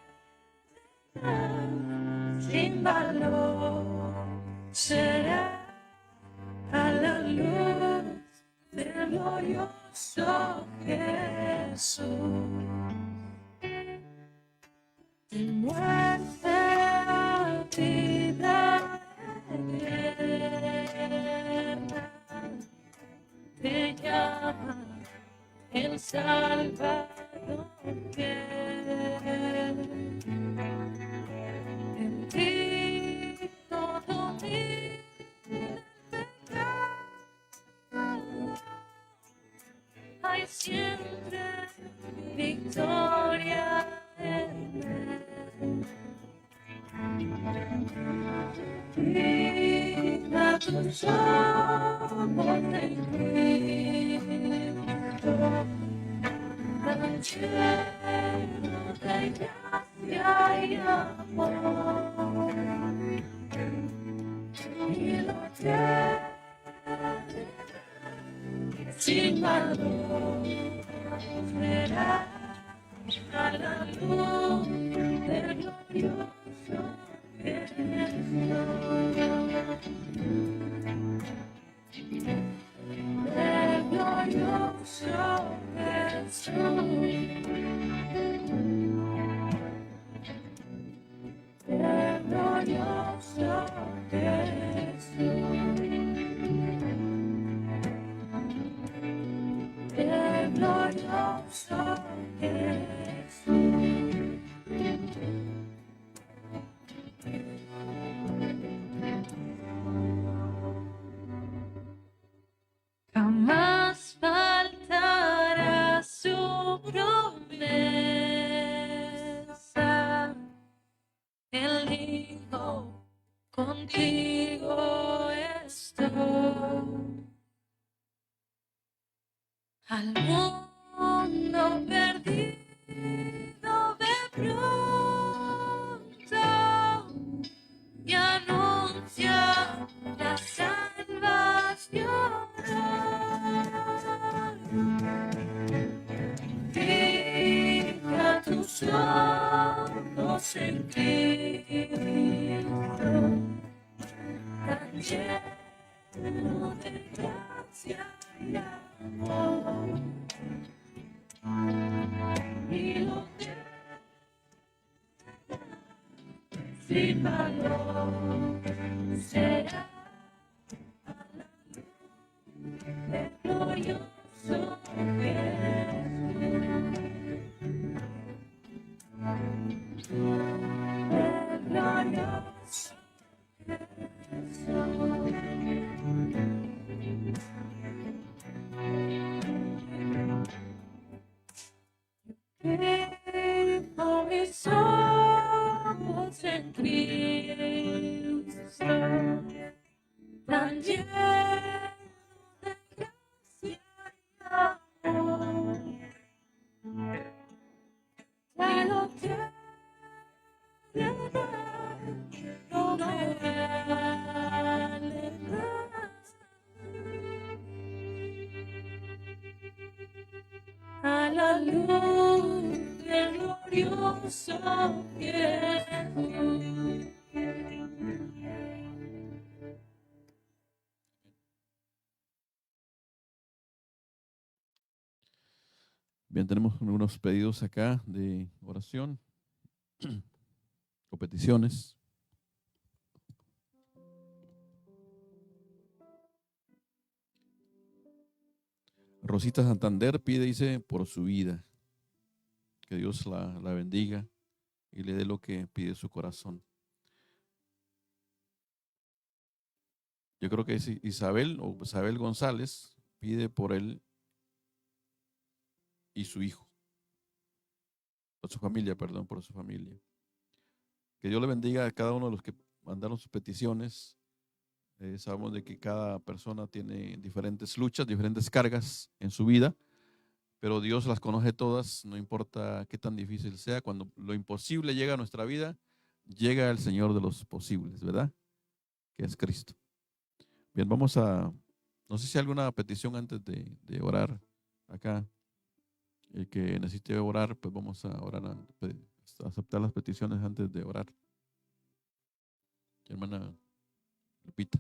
sin valor. Será a la luz del glorioso Jesús. De muerte a vida eterna te llama el Salvador que siempre victoria en él. Fija tus ojos en Cristo, tan lleno de gracia y amor, y lo tienes sin valor, verás a la luz del glorioso Jesús, del glorioso Jesús, del glorioso Jesús, del glorioso Jesús. Jamás faltará su promesa. Él dijo, contigo estoy. Al mundo perdido ve pronto y anuncia la salvación. Fija tus ojos en Cristo, tan lleno de gracia y amor, y lo tienes sin valor, será a la luz del glorioso Jesús, del glorioso Fijo mis ojos en Cristo, tan lleno de gracia y amor, ya lo tienes, no me alejas. A la luz del glorioso Jesús. Bien, tenemos unos pedidos acá de oración o peticiones. Rosita Santander pide, dice, por su vida. Que Dios la bendiga y le dé lo que pide su corazón. Yo creo que es Isabel González pide por él y su hijo. Por su familia, perdón, por su familia. Que Dios le bendiga a cada uno de los que mandaron sus peticiones. Sabemos de que cada persona tiene diferentes luchas, diferentes cargas en su vida, pero Dios las conoce todas, no importa qué tan difícil sea. Cuando lo imposible llega a nuestra vida, llega el Señor de los posibles, ¿verdad? Que es Cristo. Bien, no sé si hay alguna petición antes de orar acá. El que necesite orar, pues vamos a orar, a aceptar las peticiones antes de orar. Hermana Lupita.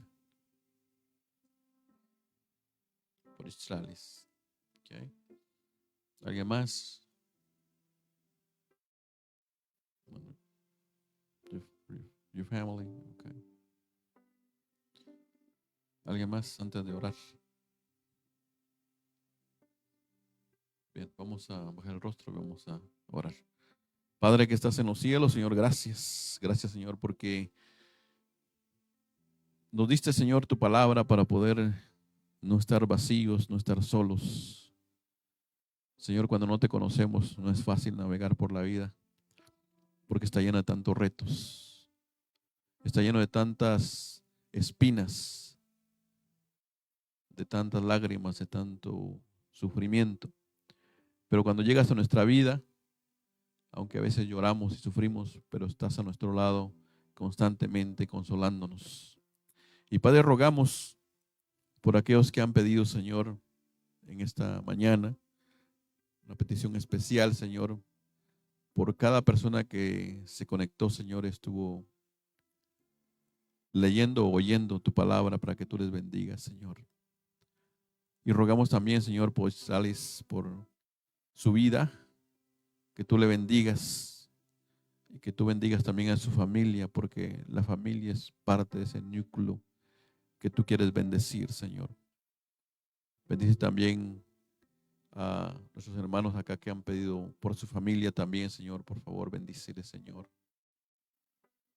Por Israelis. Okay. ¿Alguien más? Your family. Okay. ¿Alguien más antes de orar? Bien, vamos a bajar el rostro y vamos a orar. Padre que estás en los cielos, Señor, gracias. Gracias, Señor, porque nos diste, Señor, tu palabra para poder no estar vacíos, no estar solos. Señor, cuando no te conocemos, no es fácil navegar por la vida, porque está llena de tantos retos, está lleno de tantas espinas, de tantas lágrimas, de tanto sufrimiento. Pero cuando llegas a nuestra vida, aunque a veces lloramos y sufrimos, pero estás a nuestro lado constantemente consolándonos. Y Padre, rogamos por aquellos que han pedido, Señor, en esta mañana, una petición especial, Señor, por cada persona que se conectó, Señor, estuvo leyendo o oyendo tu palabra para que tú les bendigas, Señor. Y rogamos también, Señor, por Sales, por su vida, que tú le bendigas y que tú bendigas también a su familia, porque la familia es parte de ese núcleo que tú quieres bendecir, Señor. Bendice también a nuestros hermanos acá que han pedido por su familia también, Señor. Por favor, bendíceles, Señor.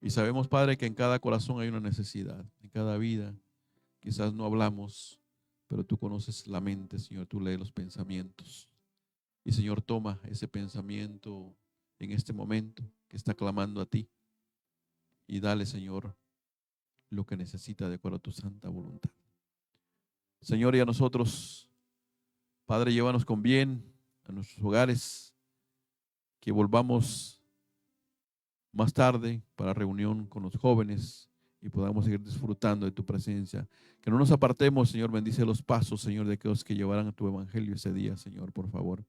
Y sabemos, Padre, que en cada corazón hay una necesidad, en cada vida. Quizás no hablamos, pero tú conoces la mente, Señor. Tú lees los pensamientos. Y, Señor, toma ese pensamiento en este momento que está clamando a ti y dale, Señor, lo que necesita de acuerdo a tu santa voluntad. Señor, y a nosotros, Padre, llévanos con bien a nuestros hogares, que volvamos más tarde para reunión con los jóvenes y podamos seguir disfrutando de tu presencia. Que no nos apartemos, Señor, bendice los pasos, Señor, de aquellos que llevarán a tu evangelio ese día, Señor, por favor.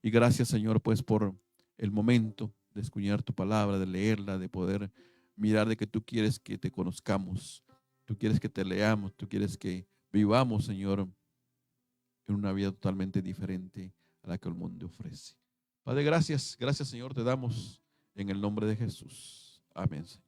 Y gracias, Señor, pues por el momento de escuchar tu palabra, de leerla, de poder mirar de que tú quieres que te conozcamos, tú quieres que te leamos, tú quieres que vivamos, Señor, en una vida totalmente diferente a la que el mundo ofrece. Padre, gracias, gracias, Señor, te damos en el nombre de Jesús. Amén, Señor.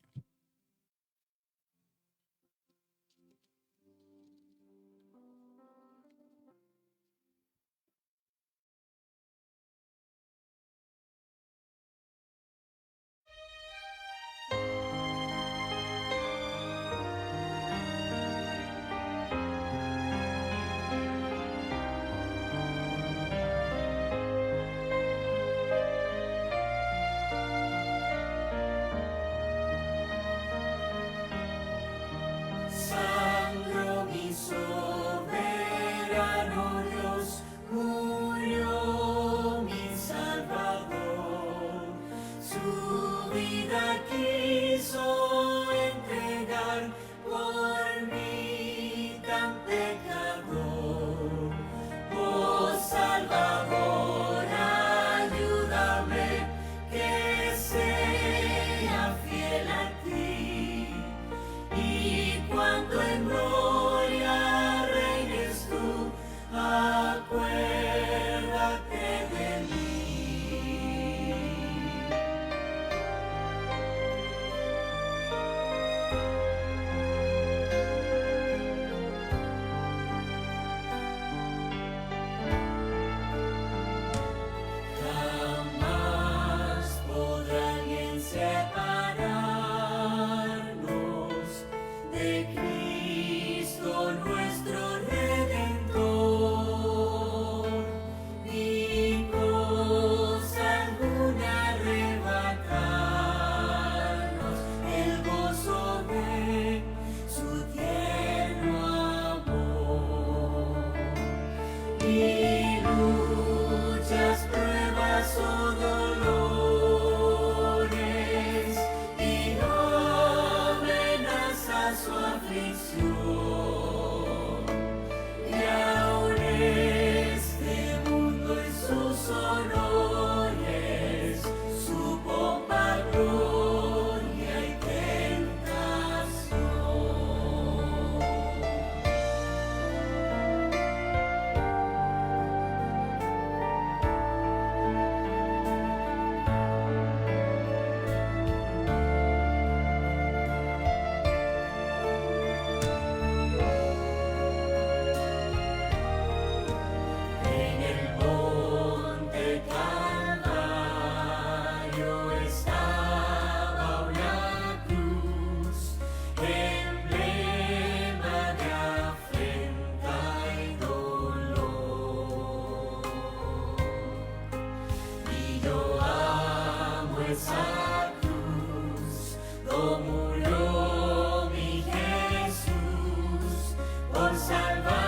por salvar.